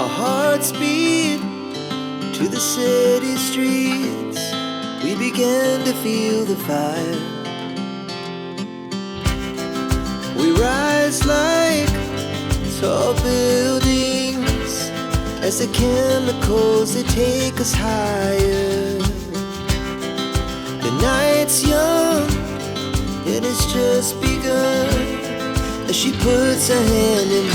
Our hearts beat to the city streets. We began to feel the fire. We rise like tall buildings as the chemicals, they take us higher. The night's young, it has just begun as she puts her hand in